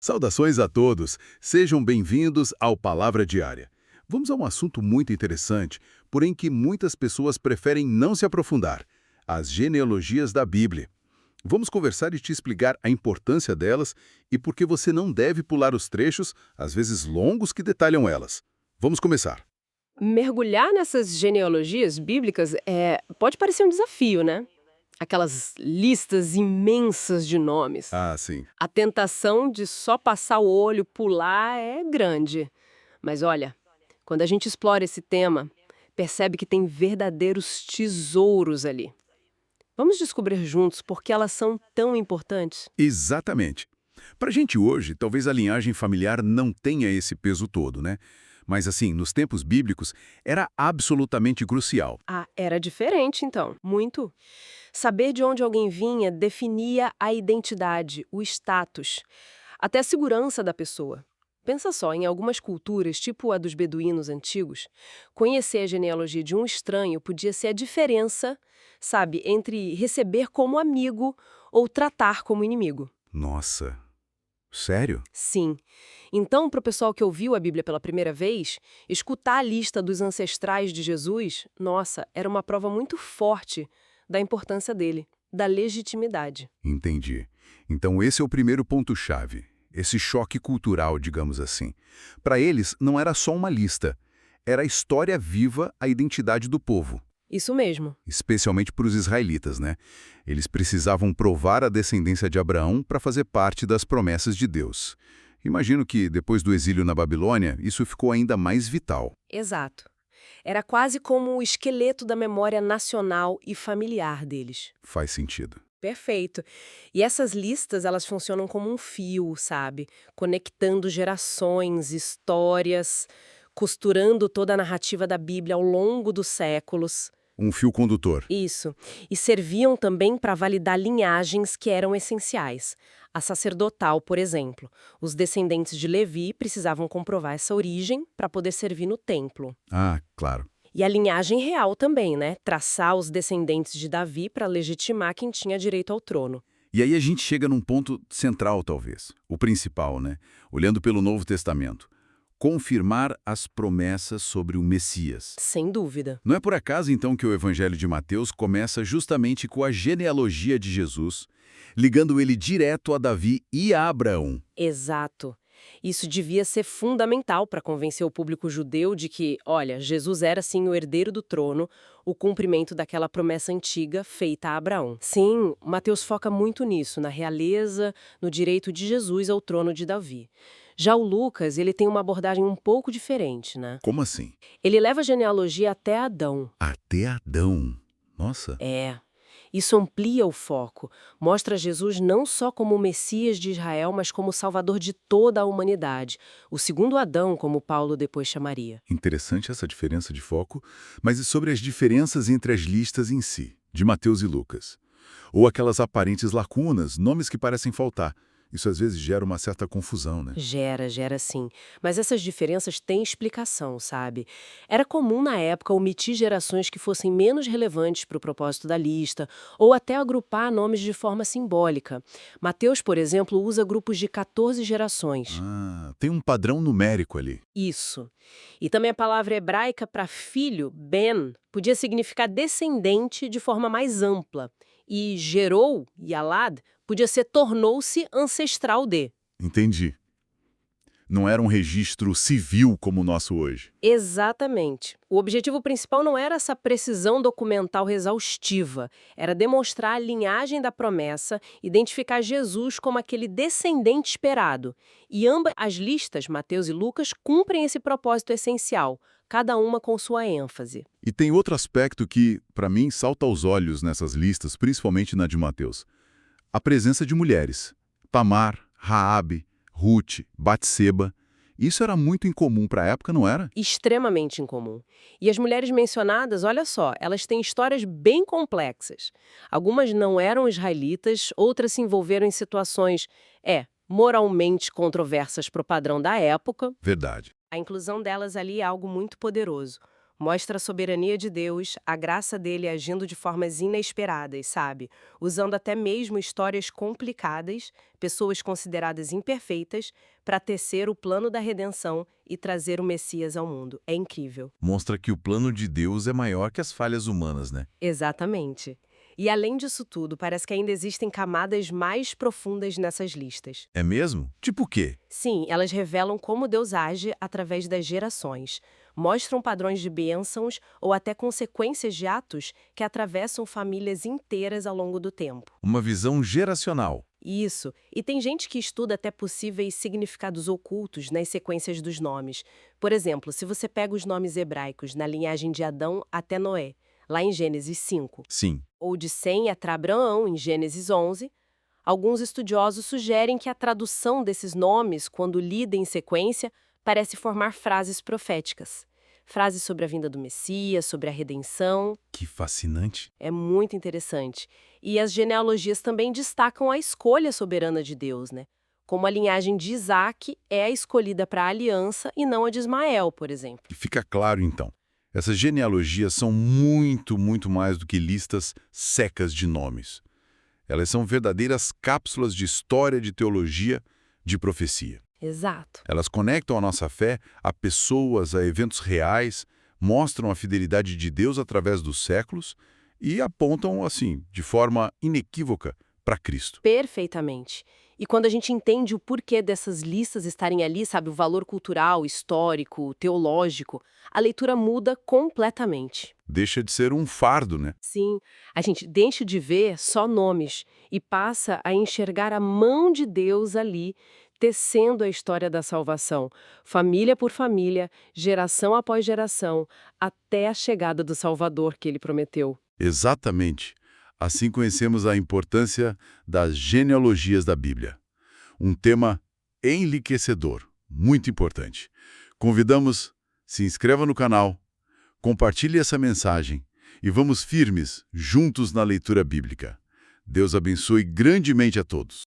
Saudações a todos, sejam bem-vindos ao Palavra Diária. Vamos a um assunto muito interessante, porém que muitas pessoas preferem não se aprofundar: as genealogias da Bíblia. Vamos conversar e te explicar a importância delas e por que você não deve pular os trechos, às vezes longos, que detalham elas. Vamos começar. Mergulhar nessas genealogias bíblicas pode parecer um desafio, né? Aquelas listas imensas de nomes. Ah, sim. A tentação de só passar o olho, pular, é grande. Mas olha, quando a gente explora esse tema, percebe que tem verdadeiros tesouros ali. Vamos descobrir juntos por que elas são tão importantes? Exatamente. Para a gente hoje, talvez a linhagem familiar não tenha esse peso todo, né? Mas assim, nos tempos bíblicos, era absolutamente crucial. Ah, era diferente então, muito. Saber de onde alguém vinha definia a identidade, o status, até a segurança da pessoa. Pensa só, em algumas culturas, tipo a dos beduínos antigos, conhecer a genealogia de um estranho podia ser a diferença, sabe, entre receber como amigo ou tratar como inimigo. Nossa, sério? Sim. Então, para o pessoal que ouviu a Bíblia pela primeira vez, escutar a lista dos ancestrais de Jesus, nossa, era uma prova muito forte da importância dele, da legitimidade. Entendi. Então esse é o primeiro ponto-chave, esse choque cultural, digamos assim. Para eles, não era só uma lista, era a história viva, a identidade do povo. Isso mesmo. Especialmente para os israelitas, né? Eles precisavam provar a descendência de Abraão para fazer parte das promessas de Deus. Imagino que, depois do exílio na Babilônia, isso ficou ainda mais vital. Exato. Era quase como o esqueleto da memória nacional e familiar deles. Faz sentido. Perfeito. E essas listas, elas funcionam como um fio, sabe? Conectando gerações, histórias, costurando toda a narrativa da Bíblia ao longo dos séculos. Um fio condutor. Isso. E serviam também para validar linhagens que eram essenciais. A sacerdotal, por exemplo. Os descendentes de Levi precisavam comprovar essa origem para poder servir no templo. Ah, claro. E a linhagem real também, né? Traçar os descendentes de Davi para legitimar quem tinha direito ao trono. E aí a gente chega num ponto central, talvez. O principal, né? Olhando pelo Novo Testamento. Confirmar as promessas sobre o Messias. Sem dúvida. Não é por acaso, então, que o Evangelho de Mateus começa justamente com a genealogia de Jesus, ligando ele direto a Davi e a Abraão. Exato. Isso devia ser fundamental para convencer o público judeu de que, olha, Jesus era sim o herdeiro do trono, o cumprimento daquela promessa antiga feita a Abraão. Sim, Mateus foca muito nisso, na realeza, no direito de Jesus ao trono de Davi. Já o Lucas, ele tem uma abordagem um pouco diferente, né? Como assim? Ele leva a genealogia até Adão. Até Adão. Nossa. Isso amplia o foco, mostra Jesus não só como o Messias de Israel, mas como o Salvador de toda a humanidade, o segundo Adão, como Paulo depois chamaria. Interessante essa diferença de foco, mas e sobre as diferenças entre as listas em si, de Mateus e Lucas? Ou aquelas aparentes lacunas, nomes que parecem faltar. Isso às vezes gera uma certa confusão, né? Gera sim. Mas essas diferenças têm explicação, sabe? Era comum na época omitir gerações que fossem menos relevantes para o propósito da lista, ou até agrupar nomes de forma simbólica. Mateus, por exemplo, usa grupos de 14 gerações. Ah, tem um padrão numérico ali. Isso. E também a palavra hebraica para filho, ben, podia significar descendente de forma mais ampla. E gerou, yalad, podia ser tornou-se ancestral de. Entendi. Não era um registro civil como o nosso hoje. Exatamente. O objetivo principal não era essa precisão documental exaustiva, era demonstrar a linhagem da promessa, identificar Jesus como aquele descendente esperado. E ambas as listas, Mateus e Lucas, cumprem esse propósito essencial, cada uma com sua ênfase. E tem outro aspecto que, para mim, salta aos olhos nessas listas, principalmente na de Mateus. A presença de mulheres. Tamar, Raabe, Ruth, Batseba. Isso era muito incomum para a época, não era? Extremamente incomum. E as mulheres mencionadas, olha só, elas têm histórias bem complexas. Algumas não eram israelitas, outras se envolveram em situações, moralmente controversas para o padrão da época. Verdade. A inclusão delas ali é algo muito poderoso. Mostra a soberania de Deus, a graça dele agindo de formas inesperadas, sabe? Usando até mesmo histórias complicadas, pessoas consideradas imperfeitas, para tecer o plano da redenção e trazer o Messias ao mundo. É incrível. Mostra que o plano de Deus é maior que as falhas humanas, né? Exatamente. E além disso tudo, parece que ainda existem camadas mais profundas nessas listas. É mesmo? Tipo o quê? Sim, elas revelam como Deus age através das gerações. Mostram padrões de bênçãos ou até consequências de atos que atravessam famílias inteiras ao longo do tempo. Uma visão geracional. Isso. E tem gente que estuda até possíveis significados ocultos nas sequências dos nomes. Por exemplo, se você pega os nomes hebraicos na linhagem de Adão até Noé, lá em Gênesis 5, Sim. ou de Sem até Abraão, em Gênesis 11, alguns estudiosos sugerem que a tradução desses nomes, quando lida em sequência, parece formar frases proféticas. Frases sobre a vinda do Messias, sobre a redenção. Que fascinante. É muito interessante. E as genealogias também destacam a escolha soberana de Deus, né? Como a linhagem de Isaac é a escolhida para a aliança e não a de Ismael, por exemplo. E fica claro, então, essas genealogias são muito mais do que listas secas de nomes. Elas são verdadeiras cápsulas de história, de teologia, de profecia. Exato. Elas conectam a nossa fé a pessoas, a eventos reais, mostram a fidelidade de Deus através dos séculos e apontam, assim, de forma inequívoca, para Cristo. Perfeitamente. E quando a gente entende o porquê dessas listas estarem ali, sabe, o valor cultural, histórico, teológico, a leitura muda completamente. Deixa de ser um fardo, né? Sim, a gente deixa de ver só nomes e passa a enxergar a mão de Deus ali, tecendo a história da salvação, família por família, geração após geração, até a chegada do Salvador que ele prometeu. Exatamente. Assim conhecemos a importância das genealogias da Bíblia. Um tema enriquecedor, muito importante. Convidamos, se inscreva no canal, compartilhe essa mensagem e vamos firmes, juntos na leitura bíblica. Deus abençoe grandemente a todos.